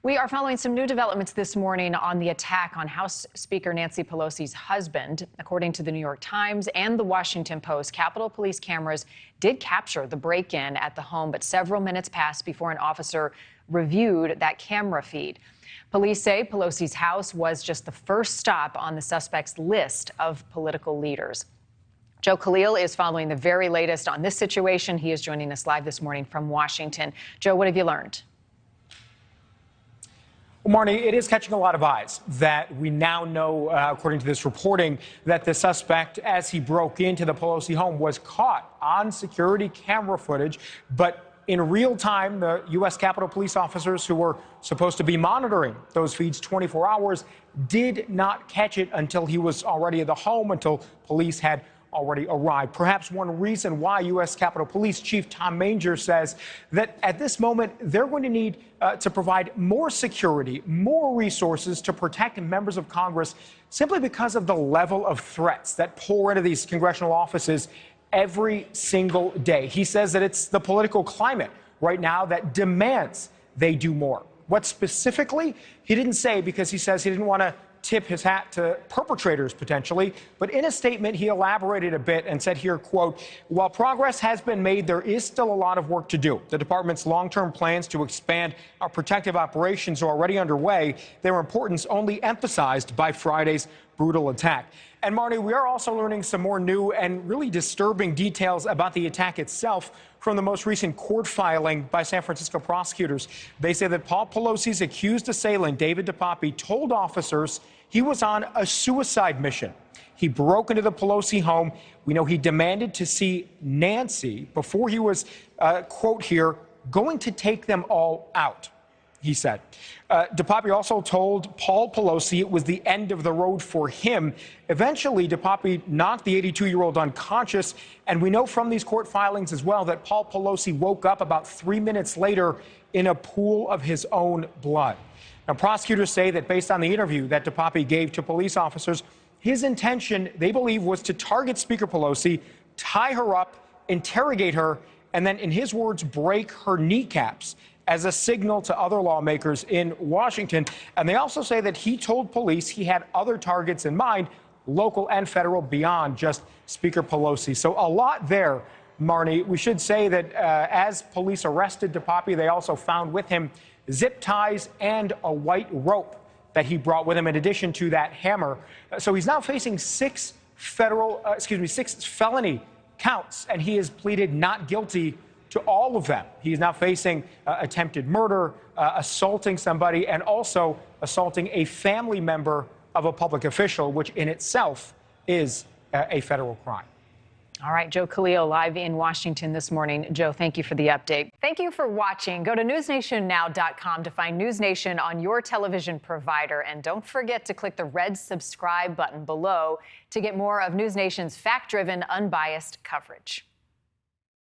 We are following some new developments this morning on the attack on House Speaker Nancy Pelosi's husband. According to the New York Times and the Washington Post, Capitol Police cameras did capture the break-in at the home, but several minutes passed before an officer reviewed that camera feed. Police say Pelosi's house was just the first stop on the suspect's list of political leaders. Joe Khalil is following the very latest on this situation. He is joining us live this morning from Washington. Joe, what have you learned? Well, Marni, it is catching a lot of eyes that we now know, according to this reporting, that the suspect, as he broke into the Pelosi home, was caught on security camera footage. But in real time, the U.S. Capitol Police officers who were supposed to be monitoring those feeds 24 hours did not catch it until he was already at the home, until police had already arrived. Perhaps one reason why U.S. Capitol Police Chief Tom Manger says that at this moment they're going to need to provide more security, more resources to protect members of Congress simply because of the level of threats that pour into these congressional offices every single day. He says that it's the political climate right now that demands they do more. What specifically? He didn't say, because he says he didn't want to tip his hat to perpetrators potentially, but in a statement he elaborated a bit and said here, quote, "While progress has been made, there is still a lot of work to do. The department's long-term plans to expand our protective operations are already underway, their importance only emphasized by Friday's brutal attack." And Marni, we are also learning some more new and really disturbing details about the attack itself from the most recent court filing by San Francisco prosecutors. They say that Paul Pelosi's accused assailant, David DePape, told officers he was on a suicide mission. He broke into the Pelosi home. We know he demanded to see Nancy before he was, quote here, going to take them all out, he said. DePape also told Paul Pelosi it was the end of the road for him. Eventually, DePape knocked the 82-year-old unconscious, and we know from these court filings as well that Paul Pelosi woke up about 3 minutes later in a pool of his own blood. Now, prosecutors say that based on the interview that DePape gave to police officers, his intention, they believe, was to target Speaker Pelosi, tie her up, interrogate her, and then, in his words, break her kneecaps as a signal to other lawmakers in Washington. And they also say that he told police he had other targets in mind, local and federal, beyond just Speaker Pelosi. So a lot there, Marni. We should say that as police arrested DePape, they also found with him zip ties and a white rope that he brought with him in addition to that hammer. So he's now facing six felony counts, and he has pleaded not guilty to all of them. He is now facing attempted murder, assaulting somebody, and also assaulting a family member of a public official, which in itself is a federal crime. All right, Joe Khalil live in Washington this morning. Joe, thank you for the update. Thank you for watching. Go to NewsNationNow.com to find NewsNation on your television provider. And don't forget to click the red subscribe button below to get more of NewsNation's fact-driven, unbiased coverage.